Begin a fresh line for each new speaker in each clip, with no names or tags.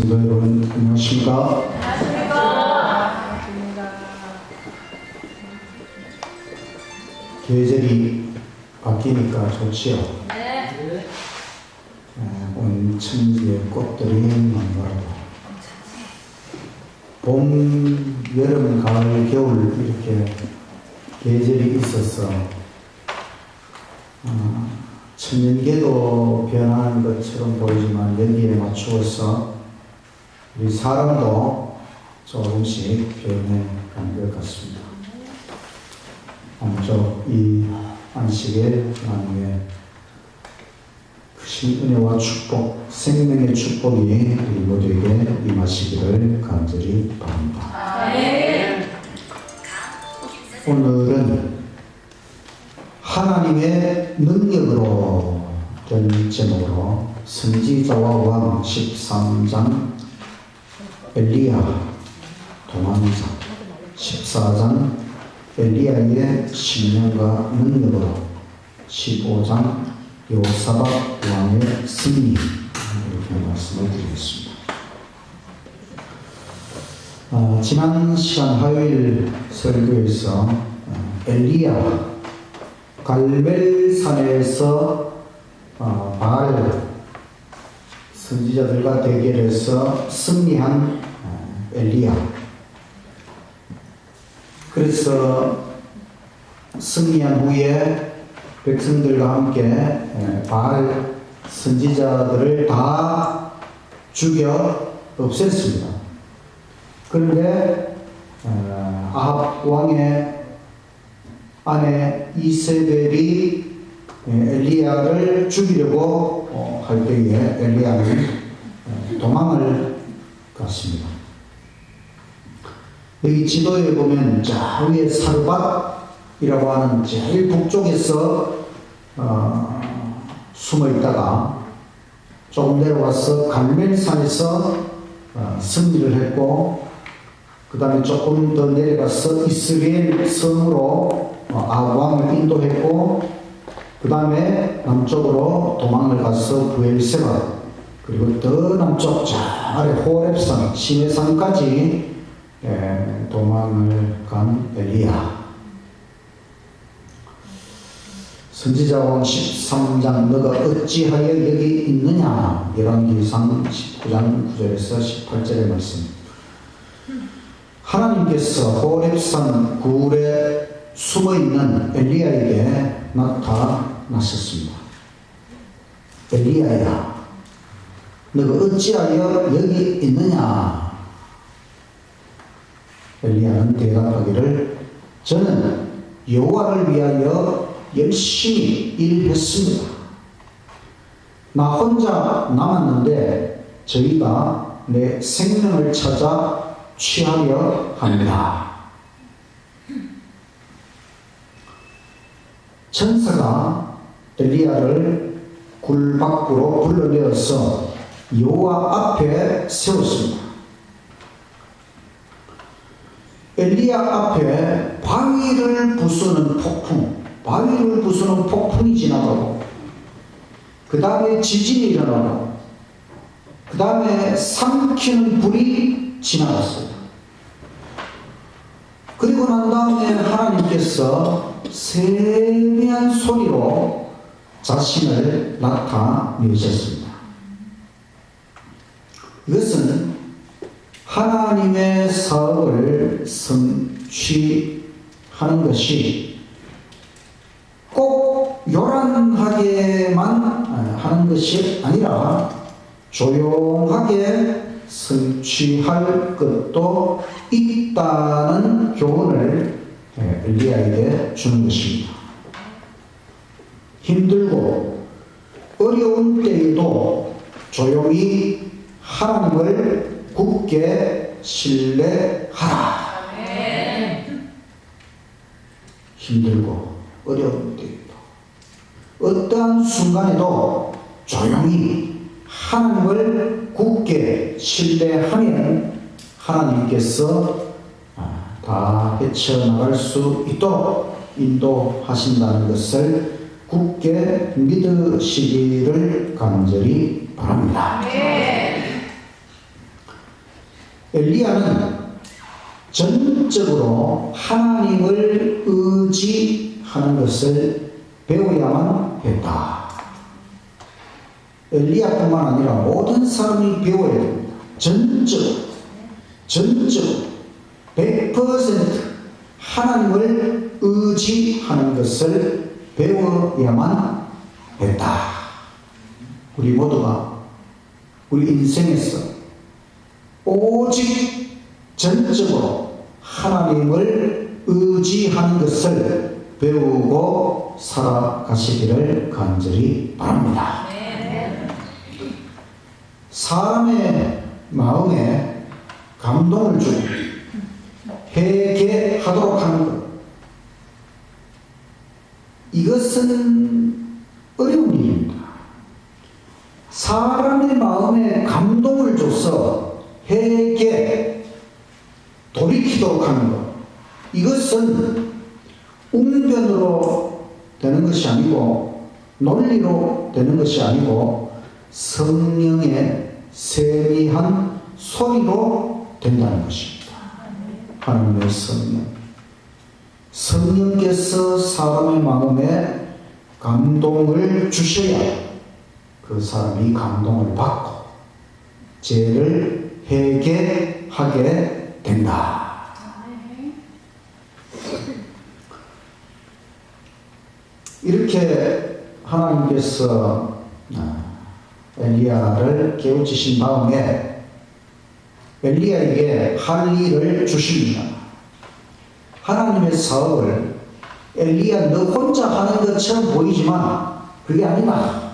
성도 여러분, 안녕하십니까? 계절이 바뀌니까 좋지요. 온 천지의 꽃들이 만발하고 봄, 여름, 가을, 겨울 이렇게 계절이 있어서 천년계도 변하는 것처럼 보이지만 여기에 맞추어서 우리 사람도 조금씩 변해가는 것 같습니다. 먼저 이 안식일 하나님의 크신 은혜와 축복, 생명의 축복이 우리 모두에게 임하시기를 간절히 바랍니다. 오늘은 하나님의 능력으로 된 제목으로 선지자와 왕 13장, 엘리야 도망자 14장, 엘리야의 신령과 능력으로 15장, 여호사밧 왕의 승리, 이렇게 말씀을 드리겠습니다. 지난 시간 화요일 설교에서 엘리야 갈멜산에서 바알 선지자들과 대결해서 승리한 엘리야, 그래서 승리한 후에 백성들과 함께 바알 선지자들을 다 죽여 없앴습니다. 그런데 아합 왕의 아내 이세벨이 엘리야를 죽이려고 할 때에 엘리야는 도망을 갔습니다. 여기 지도에 보면 저 위에 사르밧이라고 하는 제일 북쪽에서 숨어 있다가 조금 내려와서 갈멜산에서 승리를 했고, 그 다음에 조금 더 내려가서 이스라엘 성으로 아왕을 인도했고, 그 다음에 남쪽으로 도망을 가서 브엘세바, 그리고 더 남쪽 저 아래 호렙산 시내산까지 도망을 간 엘리야. 선지자왕 13장 너가 어찌하여 여기 있느냐, 열왕기상 19장 9절에서 18절의 말씀. 하나님께서 호렙산 굴에 숨어있는 엘리야에게 나타나셨습니다. 엘리야야, 너가 어찌하여 여기 있느냐? 엘리야는 대답하기를 저는 여호와를 위하여 열심히 일했습니다. 나 혼자 남았는데 저희가 내 생명을 찾아 취하려 합니다. 천사가 엘리야를 굴 밖으로 불러내어서 여호와 앞에 세웠습니다. 엘리야 앞에 바위를 부수는 폭풍이 지나가고, 그 다음에 지진이 일어나고, 그 다음에 삼키는 불이 지나갔어요. 그리고 난 다음에 하나님께서 세미한 소리로 자신을 나타내셨습니다. 이것은 하나님의 사업을 성취하는 것이 꼭 요란하게만 하는 것이 아니라 조용하게 성취할 것도 있다는 교훈을 엘리야에게 주는 것입니다. 힘들고 어려운 때에도 조용히 하나님을 굳게 신뢰하라. 힘들고 어려운 때에도, 어떠한 순간에도 조용히 하나님을 굳게 신뢰하면 하나님께서 다 헤쳐나갈 수 있도록 인도하신다는 것을 굳게 믿으시기를 간절히 바랍니다. 엘리야는 전적으로 하나님을 의지하는 것을 배워야만 했다. 엘리야뿐만 아니라 모든 사람이 배워야 됩니다. 전적 100% 하나님을 의지하는 것을 배워야만 했다. 우리 모두가 우리 인생에서 오직 전적으로 하나님을 의지하는 것을 배우고 살아가시기를 간절히 바랍니다. 사람의 마음에 감동을 주고 회개하도록 하는 것, 이것은 어려운 일입니다. 사람의 마음에 감동을 줘서 회개, 돌이키도록 하는 것, 이것은 웅변으로 되는 것이 아니고 논리로 되는 것이 아니고 성령의 세미한 소리로 된다는 것입니다. 하나님의 성령께서 사람의 마음에 감동을 주셔야 그 사람이 감동을 받고 죄를 회개하게 된다. 이렇게 하나님께서 엘리야를 깨우치신 다음에 엘리야에게 할 일을 주십니다. 하나님의 사업을 엘리야 너 혼자 하는 것처럼 보이지만 그게 아니다.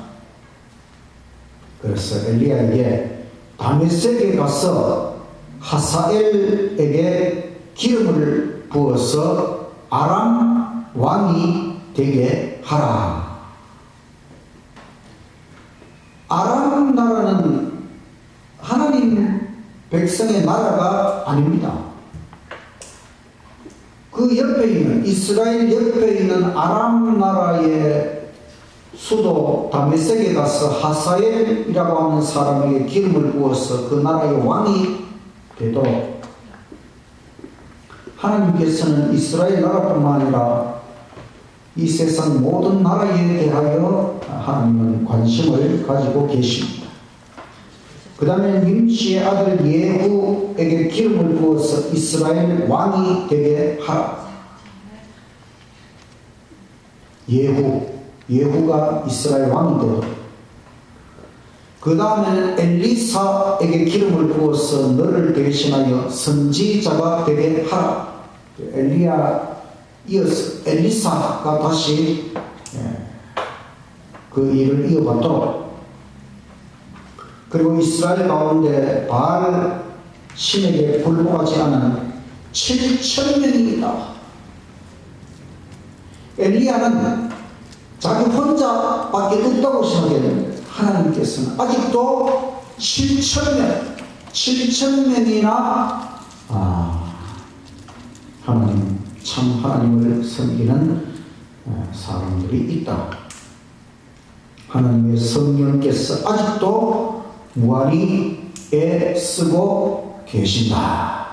그래서 엘리야에게 다메섹에 가서 하사엘에게 기름을 부어서 아람 왕이 되게 하라. 아람 나라는 하나님 백성의 나라가 아닙니다. 그 옆에 있는 이스라엘 옆에 있는 아람 나라의 수도 다메섹에 가서 하사엘이라고 하는 사람에게 기름을 부어서 그 나라의 왕이 되도록 하나님께서는 이스라엘 나라뿐만 아니라 이 세상 모든 나라에 대하여 하나님은 관심을 가지고 계십니다. 그 다음에 님시의 아들 예후에게 기름을 부어서 이스라엘 왕이 되게 하라. 예후가 이스라엘 왕이 되도록. 그 다음에는 엘리사에게 기름을 부어서 너를 대신하여 선지자가 되게 하라. 엘리야 이어서 엘리사가 다시 그 일을 이어받도록. 그리고 이스라엘 가운데 바알 신에게 불복하지 않은 7,000명이다. 엘리야는 자기 혼자밖에 없다고 생각했는데 하나님께서는 아직도 7,000명이나 참 하나님을 섬기는 사람들이 있다. 하나님의 성령께서 아직도 무한히 애쓰고 계신다.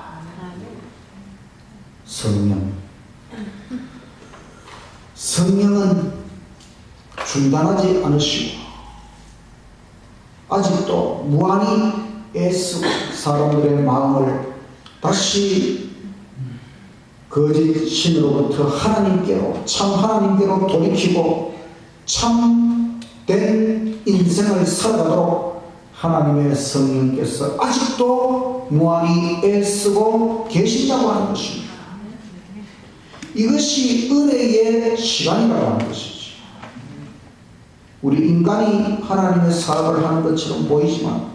성령은 중단하지 않으시고 아직도 무한히 애쓰고 사람들의 마음을 다시 거짓 신으로부터 하나님께로, 참 하나님께로 돌이키고 참된 인생을 살아가도록 하나님의 성령께서 아직도 무한히 애쓰고 계신다고 하는 것입니다. 이것이 은혜의 시간이라고 하는 것이죠. 우리 인간이 하나님의 사업을 하는 것처럼 보이지만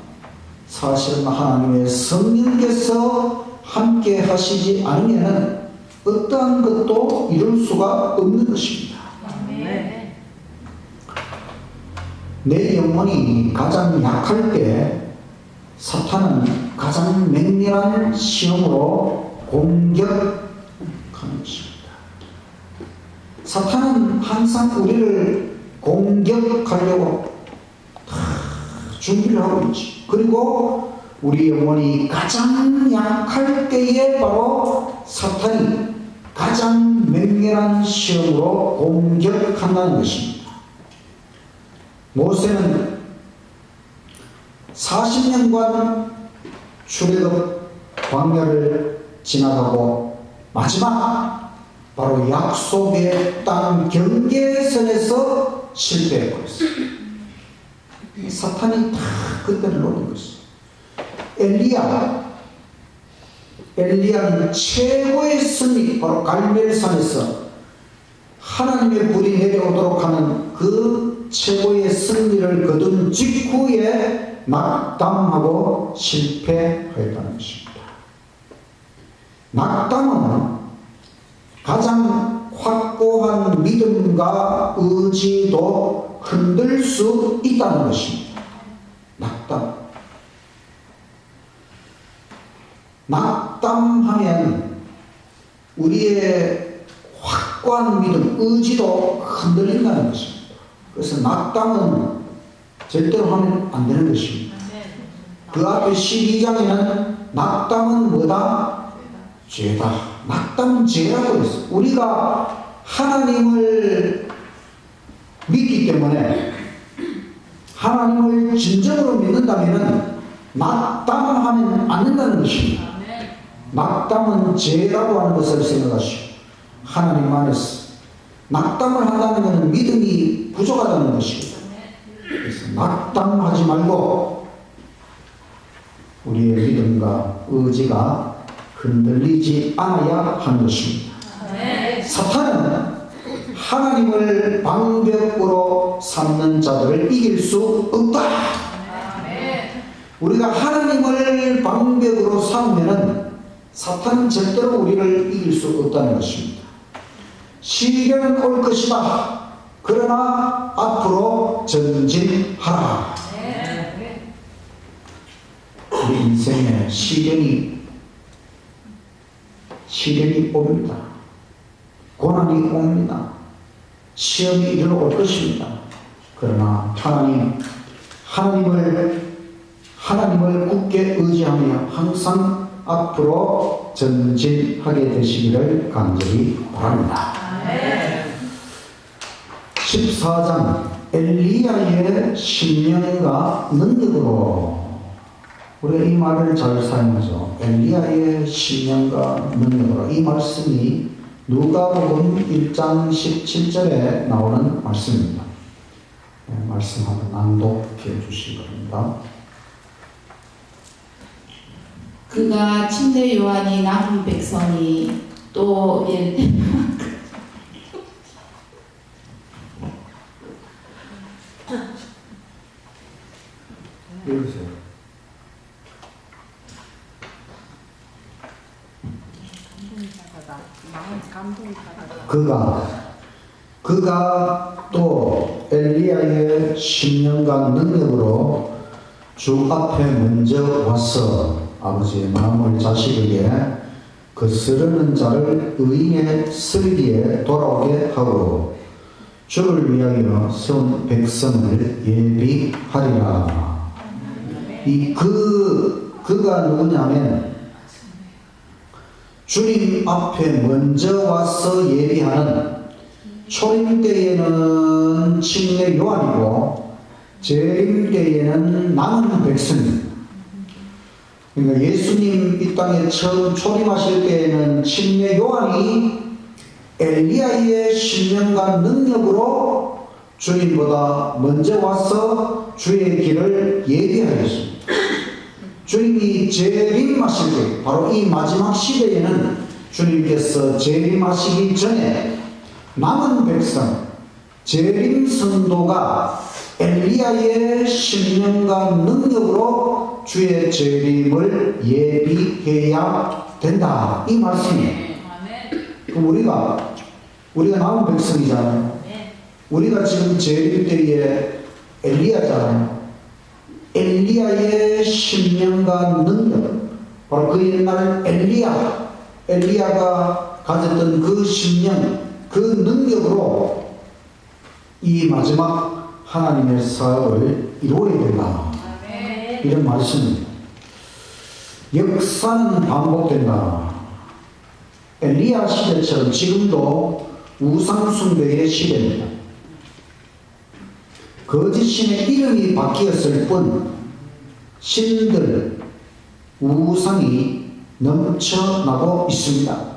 사실은 하나님의 성령께서 함께 하시지 않으면 어떠한 것도 이룰 수가 없는 것입니다. 내 영혼이 가장 약할 때 사탄은 가장 맹렬한 시험으로 공격하는 것입니다. 사탄은 항상 우리를 공격하려고 다 준비를 하고 있지. 그리고 우리 영혼이 가장 약할 때에 바로 사탄이 가장 맹렬한 시험으로 공격한다는 것입니다. 모세는 40년간 출애굽 광야를 지나가고 마지막 바로 약속의 땅 경계선에서 실패해버렸어요. 사탄이 다 그때를 노린 것이죠. 엘리야는 최고의 승리, 바로 갈멜산에서 하나님의 불이 내려오도록 하는 그 최고의 승리를 거둔 직후에 낙담하고 실패하였다는 것입니다. 낙담은 가장 확고한 믿음과 의지도 흔들 수 있다는 것입니다. 낙담하면 우리의 확고한 믿음, 의지도 흔들린다는 것입니다. 그래서 낙담은 절대로 하면 안 되는 것입니다. 그 앞에 12장에는 낙담은 뭐다? 죄다. 낙담은 죄라고 했어요. 우리가 하나님을 믿기 때문에 하나님을 진정으로 믿는다면 낙담하면 안 된다는 것입니다. 낙담은 죄라고 하는 것을 생각하시오. 하나님 안에서 낙담을 한다는 것은 믿음이 부족하다는 것입니다. 그래서 낙담하지 말고 우리의 믿음과 의지가 흔들리지 않아야 하는 것입니다. 사탄은 하나님을 방벽으로 삼는 자들을 이길 수 없다. 우리가 하나님을 방벽으로 삼으면 사탄은 절대로 우리를 이길 수 없다는 것입니다. 시련은 올 것이다. 그러나 앞으로 전진하라. 우리 인생에 시련이 옵니다. 고난이 옵니다. 시험이 이르러 올 것입니다. 그러나 하나님을 굳게 의지하며 항상 앞으로 전진하게 되시기를 간절히 바랍니다. 14장 엘리야의 신령과 능력으로, 우리가 이 말을 잘 사용하죠. 엘리야의 신령과 능력으로. 이 말씀이 누가복음 1장 17절에 나오는 말씀입니다. 말씀 한번 낭독해 주시기 바랍니다.
그가 침례 요한이 낳은 백성이 또
읽으세요. 그가 또 엘리야의 신령과 능력으로 주 앞에 먼저 와서 아버지의 마음을 자식에게 거스르는 자를 의인의 슬기에 돌아오게 하고 주를 위하여 세운 백성을 예비하리라. 그가 누구냐면 주님 앞에 먼저 와서 예비하는, 초림 때에는 침례 요한이고 재림 때에는 남은 백성입니다. 그러니까 예수님 이 땅에 처음 초림하실 때에는 침례 요한이 엘리야의 신령과 능력으로 주님보다 먼저 와서 주의 길을 예비하였습니다. 주님이 재림하실 때, 바로 이 마지막 시대에는 주님께서 재림하시기 전에 남은 백성, 재림 성도가 엘리야의 신령과 능력으로 주의 재림을 예비해야 된다. 이 말씀이에요. 그럼 우리가 남은 백성이잖아요. 우리가 지금 재림 때에 엘리야잖아요. 엘리야의 신령과 능력, 바로 그 옛날 엘리야가 가졌던 그 신령, 그 능력으로 이 마지막 하나님의 사역을 이루어야 된다. 이런 말씀입니다. 역사는 반복된다. 엘리야 시대처럼 지금도 우상숭배의 시대입니다. 거짓 신의 이름이 바뀌었을 뿐 신들, 우상이 넘쳐나고 있습니다.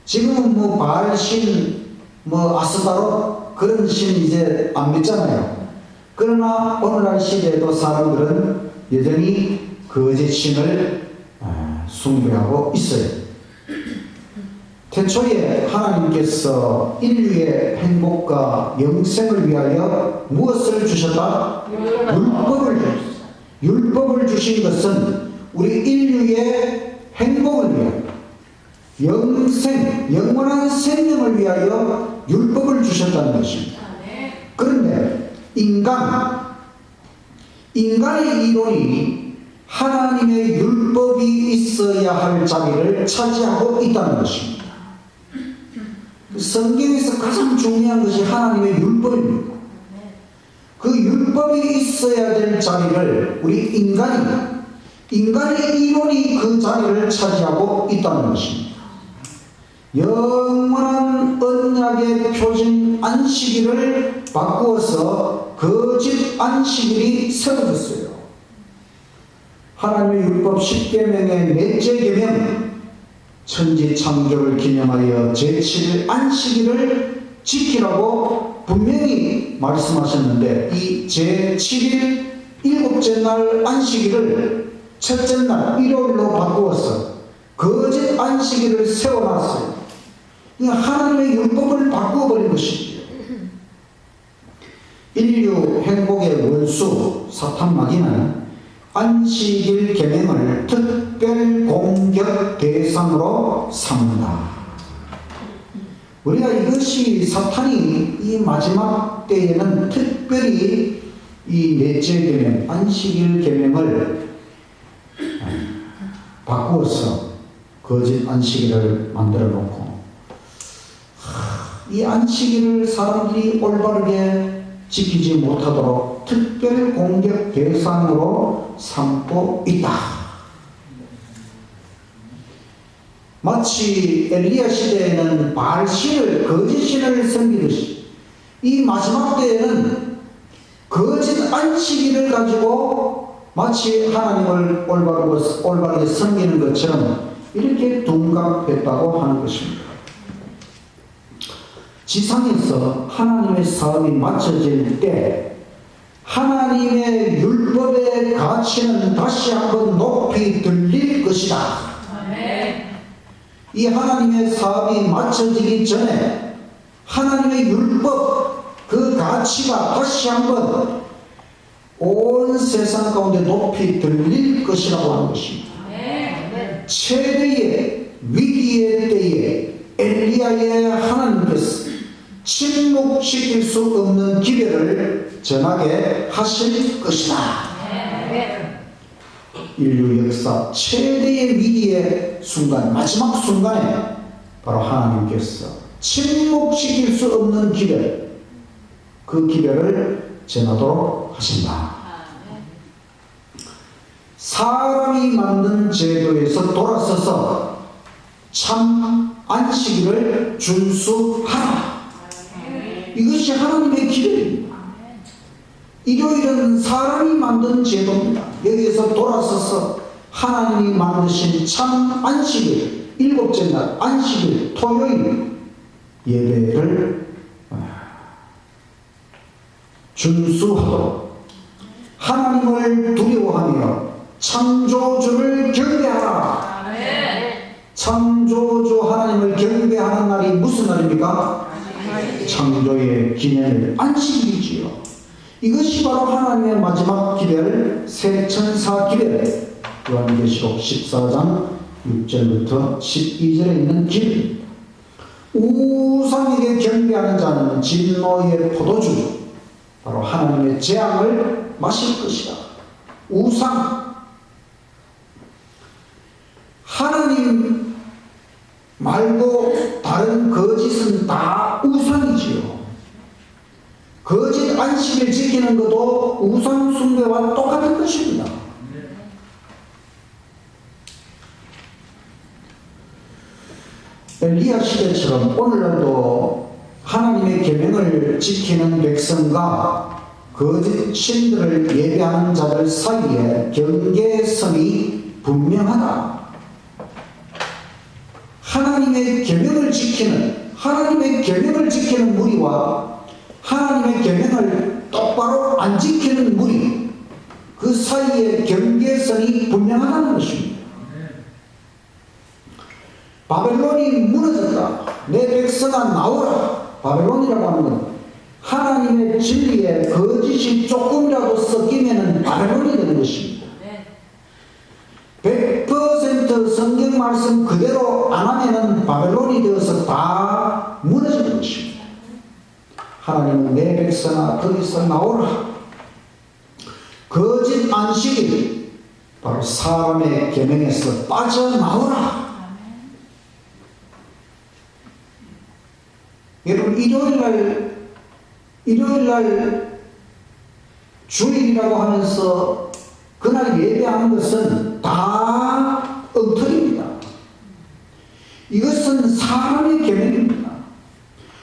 지금은 뭐 바알신, 뭐 아스타롯 그런 신 이제 안 믿잖아요. 그러나 오늘날 시대에도 사람들은 여전히 거짓 신을 숭배하고 있어요. 태초에 하나님께서 인류의 행복과 영생을 위하여 무엇을 주셨다? 율법을 주신 것은 우리 인류의 행복을 위하여, 영생, 영원한 생명을 위하여 율법을 주셨다는 것입니다. 그런데 인간의 이론이 하나님의 율법이 있어야 할 자리를 차지하고 있다는 것입니다. 성경에서 가장 중요한 것이 하나님의 율법입니다. 그 율법이 있어야 될 자리를 우리 인간의 이론이 그 자리를 차지하고 있다는 것입니다. 영원한 언약의 표징 안식일을 바꾸어서 거짓 안식일이 세워졌어요. 하나님의 율법 10계명의 넷째 계명, 천지 창조를 기념하여 제7일 안식일을 지키라고 분명히 말씀하셨는데, 이 제7일 일곱째 날 안식일을 첫째 날 일요일로 바꾸어서 거짓 안식일을 세워놨어요. 하나님의 율법을 바꾸어버린 것이지요. 인류 행복의 원수 사탄 마귀는 안식일 계명을 특별 공격 대상으로 삼는다. 우리가 이것이 사탄이 이 마지막 때에는 특별히 이 넷째 계명, 안식일 계명을 바꾸어서 거짓 안식일을 만들어 놓고, 이 안식일을 사람들이 올바르게 지키지 못하도록 특별 공격 대상으로 삼고 있다. 마치 엘리야 시대에는 바알신을, 거짓신을 섬기듯이 이 마지막 때에는 거짓 안식일을 가지고 마치 하나님을 올바르게 섬기는 것처럼 이렇게 둔갑했다고 하는 것입니다. 지상에서 하나님의 사업이 마쳐질 때 하나님의 율법의 가치는 다시 한번 높이 들릴 것이다. 이 하나님의 사업이 마쳐지기 전에 하나님의 율법 그 가치가 다시 한번 온 세상 가운데 높이 들릴 것이라고 하는 것입니다. 최대의 위기의 때에 엘리야의 하나님께서 침묵시킬 수 없는 기별을 전하게 하실 것이다. 인류 역사 최대의 위기의 순간, 마지막 순간에 바로 하나님께서 침묵시킬 수 없는 기별, 그 기별을 전하도록 하신다. 사람이 만든 제도에서 돌아서서 참 안식일을 준수하라. 이것이 하나님의 기별입니다. 일요일은 사람이 만든 제도입니다. 여기에서 돌아서서 하나님이 만드신 참 안식일, 일곱째 날 안식일, 토요일 예배를 준수하도록, 하나님을 두려워하며 창조주를 경배하라. 창조주 하나님을 경배하는 날이 무슨 날입니까? 창조의 기념일 안식일이지요. 이것이 바로 하나님의 마지막 기별, 새천사 기별, 요한계시록 14장 6절부터 12절에 있는 기별입니다. 우상에게 경배하는 자는 진노의 포도주, 바로 하나님의 재앙을 마실 것이다. 우상, 하나님 말고 다른 거짓은 다 우상이지요. 거짓 안식일 지키는 것도 우상 숭배와 똑같은 것입니다. 엘리야 시대처럼 오늘날도 하나님의 계명을 지키는 백성과 거짓 신들을 예배하는 자들 사이에 경계선이 분명하다. 하나님의 계명을 지키는 무리와 하나님의 계명을 똑바로 안 지키는 무리, 그 사이에 경계선이 분명하다는 것입니다. 바벨론이 무너졌다. 내 백성아 나오라. 바벨론이라고 하는 건 하나님의 진리에 거짓이 조금이라도 섞이면 바벨론이 되는 것입니다. 100% 성경 말씀 그대로 안 하면 바벨론이 되어서 다 무너지는 것입니다. 하나님은 내 백성아 거기서 나오라. 거짓 안식일, 바로 사람의 계명에서 빠져나오라. 여러분, 일요일날 주일이라고 하면서 그날 예배하는 것은 다 엉터리입니다. 이것은 사람의 계명입니다.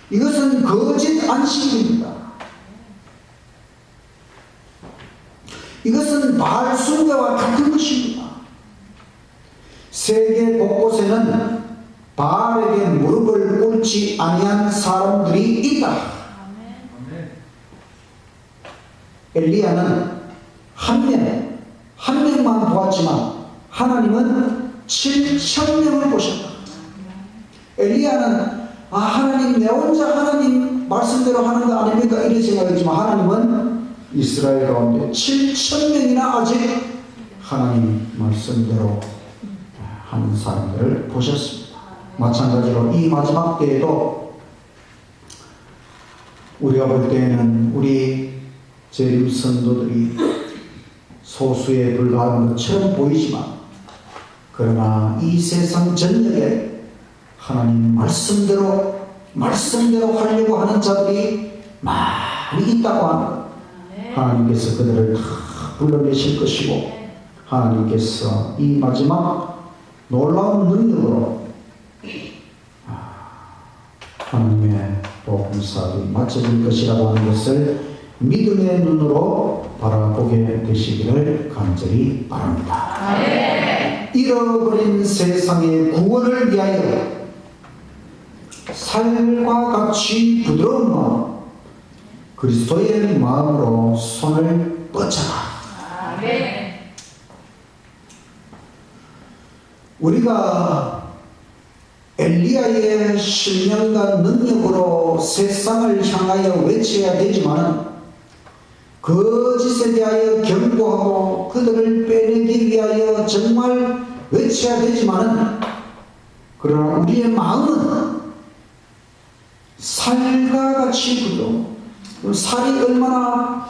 이것은 거짓 안식입니다. 이것은 바알 숭배와 같은 것입니다. 세계 곳곳에는 바알에게 무릎을 꿇지 아니한 사람들이 있다. 엘리야는 한 명만 보았지만 하나님은 7,000명을 보셨다. 엘리야는 하나님 내 혼자 하나님 말씀대로 하는 거 아닙니까? 이렇게 생각했지만 하나님은 이스라엘 가운데 7,000명이나 아직 하나님 말씀대로 하는 사람들을 보셨습니다. 마찬가지로 이 마지막 때에도 우리가 볼 때에는 우리 재림 선도들이 소수에 불과한 것처럼 보이지만, 그러나 이 세상 전역에 하나님 말씀대로 하려고 하는 자들이 많이 있다고 합니다. 하나님께서 그들을 다 불러내실 것이고, 하나님께서 이 마지막 놀라운 능력으로 하나님의 복음사역이 마쳐질 것이라고 하는 것을 믿음의 눈으로 바라보게 되시기를 간절히 바랍니다. 잃어버린 세상의 구원을 위하여 살과 같이 부드러운 마음, 그리스도의 마음으로 손을 뻗쳐라. 우리가 엘리야의 신령과 능력으로 세상을 향하여 외쳐야 되지만, 거짓에 대하여 경고하고 그들을 빼내기 위하여 정말 외쳐야 되지만, 그러나 우리의 마음은 살과 같이 부드러워. 살이 얼마나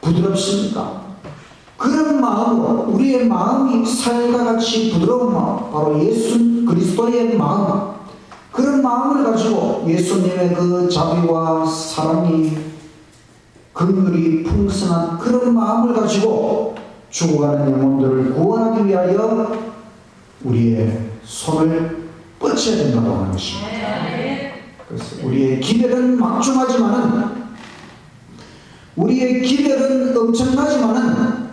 부드럽습니까? 그런 마음으로, 우리의 마음이 살과 같이 부드러운 마음, 바로 예수 그리스도의 마음, 그런 마음을 가지고 예수님의 그 자비와 사랑이 긍휼이 풍성한 그런 마음을 가지고 죽어가는 영혼들을 구원하기 위하여 우리의 손을 뻗쳐야 된다고 하는 것입니다. 그래서 우리의 기별은 막중하지만은, 우리의 기별은 엄청나지만은,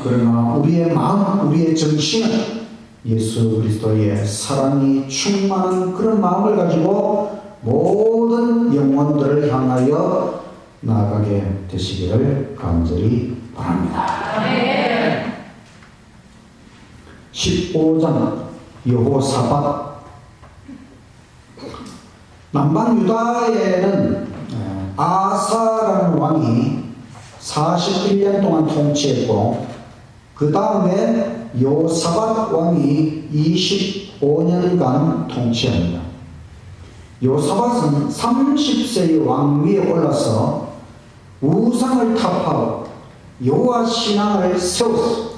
그러나 우리의 마음, 우리의 정신은 예수 그리스도의 사랑이 충만한 그런 마음을 가지고 모든 영혼들을 향하여 나아가게 되시기를 간절히 바랍니다. 15장 여호사밧. 남방 유다에는 아사라는 왕이 41년 동안 통치했고, 그 다음에 요사밧 왕이 25년간 통치합니다. 요사밧은 30세의 왕위에 올라서 우상을 타파하고 여호와 신앙을 세웠습니다.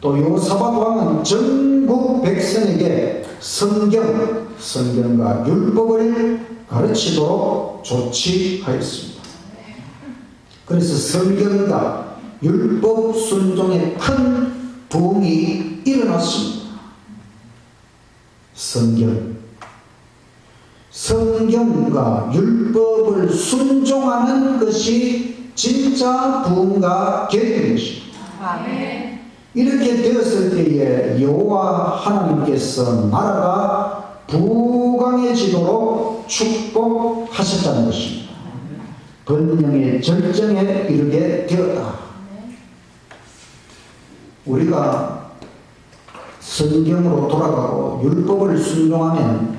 또 요사밧 왕은 전국 백성에게 성경과 율법을 가르치도록 조치하였습니다. 그래서 성경과 율법 순종에 큰 부흥이 일어났습니다. 성경, 성경과 율법을 순종하는 것이 진짜 부흥과 계획인 것입니다.
아멘.
이렇게 되었을 때에 여호와 하나님께서 나라가 부강해지도록 축복하셨다는 것입니다. 번영의 절정에 이르게 되었다. 우리가 성경으로 돌아가고 율법을 순종하면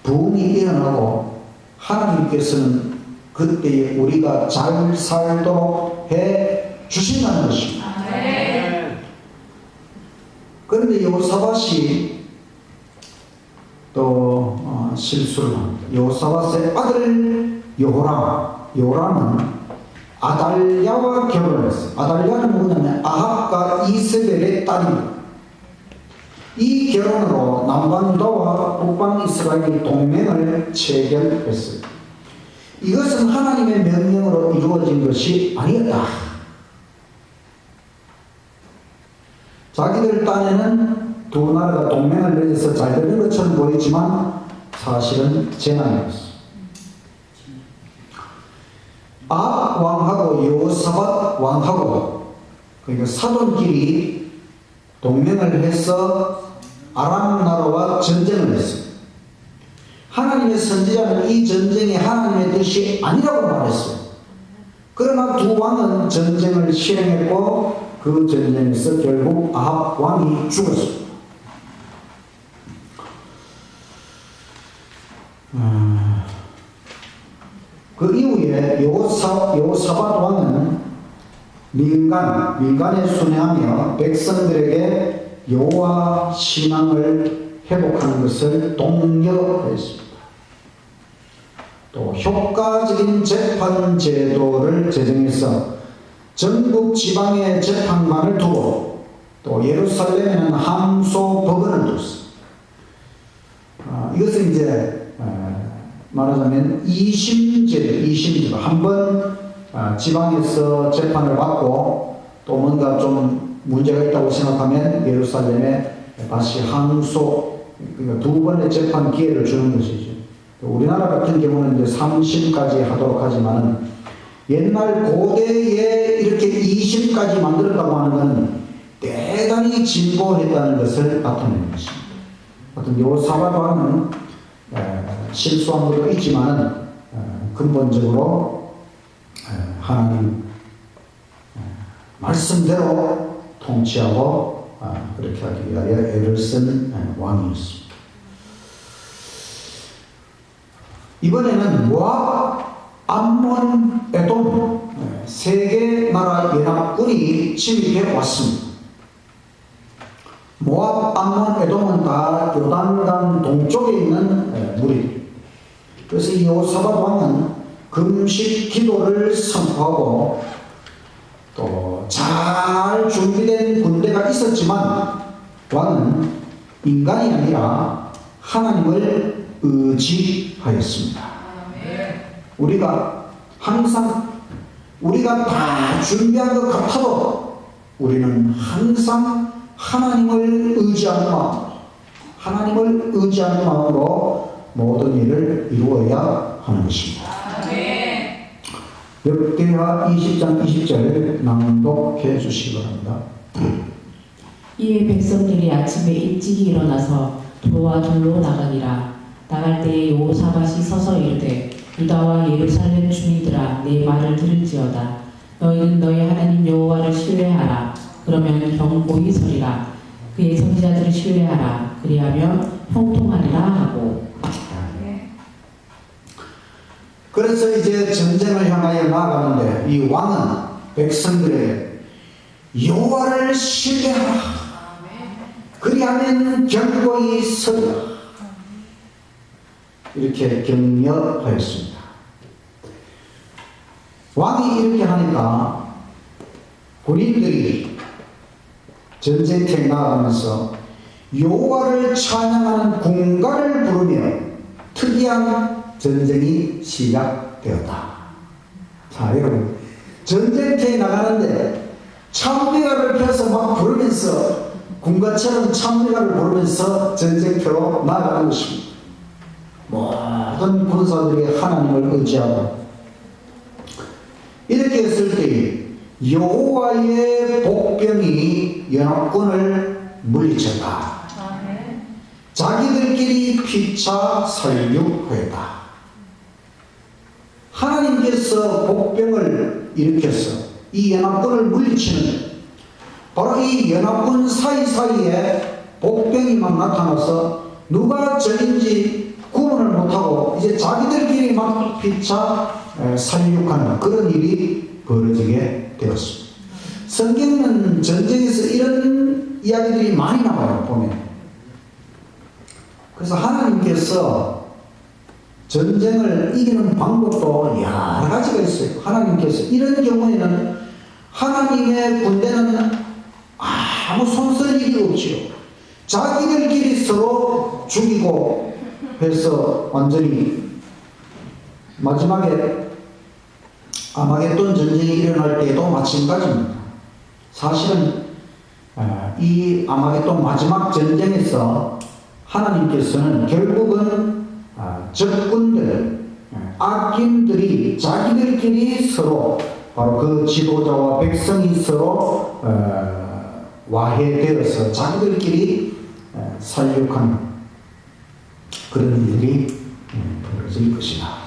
부흥이 일어나고 하나님께서는 그때에 우리가 잘 살도록 해 주신다는 것입니다. 그런데 여호사밧이 또 실수를 합니다. 여호사밧의 아들 요람은 아달랴와 결혼을 했어요. 아달랴는 뭐냐면 아합과 이세벨의 딸입니다. 이 결혼으로 남방 유다와 북방 이스라엘이 동맹을 체결했어요. 이것은 하나님의 명령으로 이루어진 것이 아니었다. 자기들 딴에는 두 나라가 동맹을 맺어서 잘 되는 것처럼 보이지만 사실은 재난이었어요. 아합 왕하고 여호사밧 왕하고 그러니까 사돈끼리 동맹을 해서 아람 나라와 전쟁을 했어요. 하나님의 선지자는 이 전쟁이 하나님의 뜻이 아니라고 말했어요. 그러나 두 왕은 전쟁을 실행했고 그 전쟁에서 결국 아합 왕이 죽었습니다. 그 이후에 여호사밧 왕은 민간에 순회하며 백성들에게 여호와 신앙을 회복하는 것을 독려했습니다. 또 효과적인 재판 제도를 제정해서 전국 지방에 재판관을 두고 또 예루살렘에는 항소 법원을 뒀습니다. 이것은 이제 말하자면 이심제도 한번 지방에서 재판을 받고 또 뭔가 좀 문제가 있다고 생각하면 예루살렘에 다시 항소, 그러니까 두 번의 재판 기회를 주는 것이죠. 우리나라 같은 경우는 이제 3심까지 하도록 하지만은 옛날 고대에 이렇게 2심까지 만들었다고 하는 것은 대단히 진보했다는 것을 나타내는 것입니다. 어떤 여호사밧 왕은 실수한 것도 있지만 근본적으로 하나님 말씀대로 통치하고 그렇게 하기 위하여 애를 쓴 왕이었습니다. 이번에는 모압, 암몬, 에돔 세 개 나라 연합군이 침입해 왔습니다. 모압, 암몬, 에돔은 다 요단강 동쪽에 있는 무리. 그래서 이 여호사밧 왕은 금식 기도를 선포하고 또 잘 준비된 군대가 있었지만 왕은 인간이 아니라 하나님을 의지하였습니다. 우리가 항상 우리가 다 준비한 것 같아도 우리는 항상 하나님을 의지하는 마음으로 모든 일을 이루어야 하는 것입니다. 역대하 20장 20절 낭독해 주시기 바랍니다.
이에 백성들이 아침에 일찍이 일어나서 도로와 돌로 나가니라. 나갈 때에 여호사밧이 서서 이르되 유다와 예루살렘 주민들아 내 말을 들을지어다. 너희는 너희 하나님 여호와를 신뢰하라. 그러면 경고히 서리라. 그의 선지자들을 신뢰하라. 그리하면 형통하리라 하고.
그래서 이제 전쟁을 향하여 나아가는데 이 왕은 백성들에게 여호와를 신뢰하라. 그리하면 경고히 서리라. 이렇게 격려하였습니다. 왕이 이렇게 하니까 군인들이 전쟁터에 나아가면서 여호와를 찬양하는 군가를 부르며 특이한 전쟁이 시작되었다. 자, 여러분, 전쟁터에 나가는데 찬미가를 펴서 막 부르면서 군가처럼 찬미가를 부르면서 전쟁터로 나아가는 것입니다. 모든 군사들이 하나님을 의지하고 이렇게 했을 때 여호와의 복병이 연합군을 물리쳤다. 자기들끼리 피차 살육하였다. 하나님께서 복병을 일으켜서 이 연합군을 물리치는 바로 이 연합군 사이사이에 복병이 막 나타나서 누가 적인지 구분을 못하고 이제 자기들끼리 막 피차 살육하는 그런 일이 벌어지게 되었습니다. 성경은 전쟁에서 이런 이야기들이 많이 나와요, 보면. 그래서 하나님께서 전쟁을 이기는 방법도 여러 가지가 있어요. 하나님께서 이런 경우에는 하나님의 군대는 아무 손쓸 일이 없지요. 자기들끼리 서로 죽이고 해서 완전히 마지막에 아마겟돈 전쟁이 일어날 때에도 마찬가지입니다. 사실은 이 아마겟돈 마지막 전쟁에서 하나님께서는 결국은 적군들, 악인들이 자기들끼리 서로 바로 그 지도자와 백성이 서로 와해되어서 자기들끼리 살육하는 그런 일이 벌어질 것이다.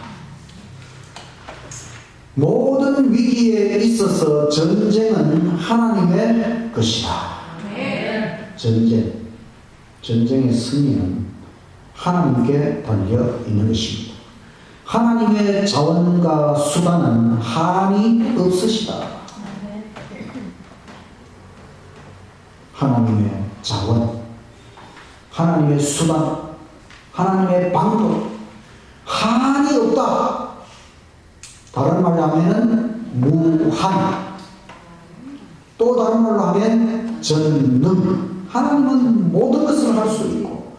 모든 위기에 있어서 전쟁은 하나님의 것이다. 전쟁의 승리는 하나님께 달려 있는 것입니다. 하나님의 자원과 수단은 한이 없으시다. 하나님의 자원, 하나님의 수단, 하나님의 방법, 한이 없다. 다른 말로 하면 무한. 또 다른 말로 하면 전능. 하나님은 모든 것을 할 수 있고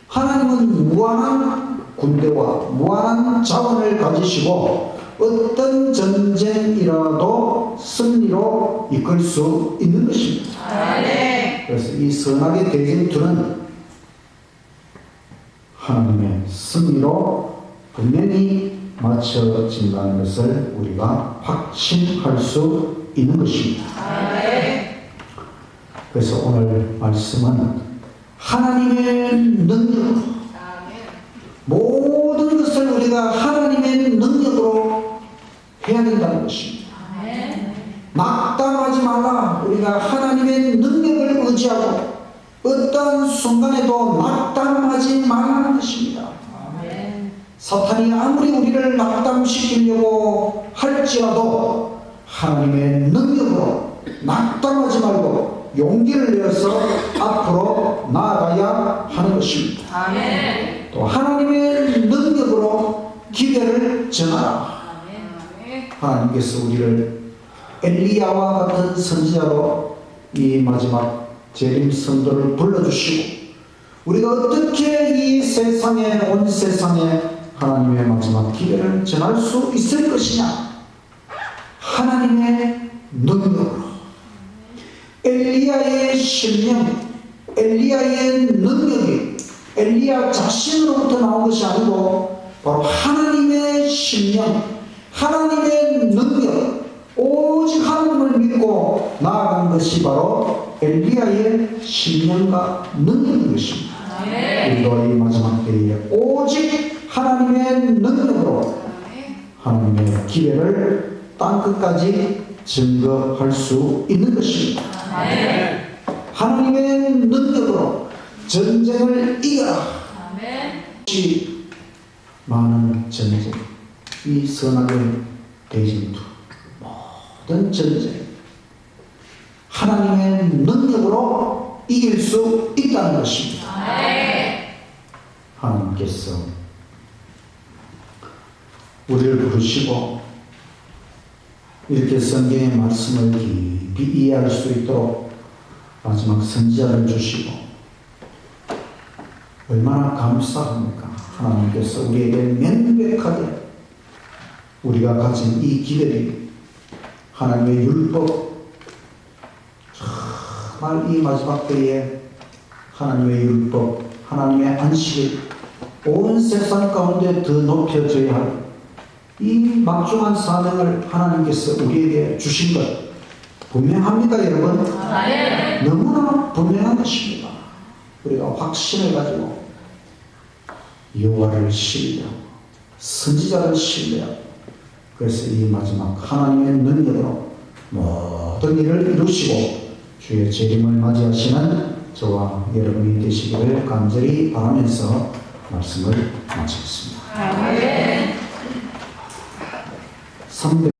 하나님은 무한한 군대와 무한한 자원을 가지시고 어떤 전쟁이라도 승리로 이끌 수 있는 것입니다. 그래서 이 선악의 대쟁투는 하나님의 승리로 분명히 맞춰진다는 것을 우리가 확신할 수 있는 것입니다. 그래서 오늘 말씀은 하나님의 능력으로 모든 것을 우리가 하나님의 능력으로 해야 된다는 것입니다. 낙담하지 말라. 우리가 하나님의 능력을 의지하고 어떠한 순간에도 낙담하지 말라는 것입니다. 사탄이 아무리 우리를 낙담시키려고 할지라도 하나님의 능력으로 낙담하지 말고 용기를 내어서 앞으로 나아가야 하는 것입니다. 또 하나님의 능력으로 기회를 전하라. 하나님께서 우리를 엘리야와 같은 선지자로 이 마지막 재림 선도를 불러주시고 우리가 어떻게 이 세상에 온 세상에 하나님의 마지막 기회를 전할 수 있을 것이냐. 하나님의 능력으로 엘리야의 신령, 엘리야의 능력이 엘리야 자신으로부터 나온 것이 아니고 바로 하나님의 신령, 하나님의 능력, 오직 하나님을 믿고 나아간 것이 바로 엘리야의 신령과 능력인 것입니다. 우리도 이 마지막 때에 오직 하나님의 능력으로 하나님의 기회를 땅끝까지 증거할 수 있는 것입니다. 하나님의 능력으로 전쟁을 이겨라. 많은 전쟁, 이 선악의 대진투, 모든 전쟁 하나님의 능력으로 이길 수 있다는 것입니다. 하나님께서 우리를 부르시고 이렇게 성경의 말씀을 깊이 이해할 수 있도록 마지막 선지자를 주시고 얼마나 감사합니까? 하나님께서 우리에게 명백하게 우리가 가진 이 기대리 하나님의 율법 정말 이 마지막 때에 하나님의 율법 하나님의 안식일 온 세상 가운데 더 높여져야 할 이 막중한 사명을 하나님께서 우리에게 주신 것 분명합니다, 여러분. 너무나 분명한 것입니다. 우리가 확신을 가지고 여호와를 신뢰하고 선지자를 신뢰하고 그래서 이 마지막 하나님의 능력으로 모든 일을 이루시고 주의 재림을 맞이하시는 저와 여러분이 되시기를 간절히 바라면서 말씀을 마치겠습니다. 300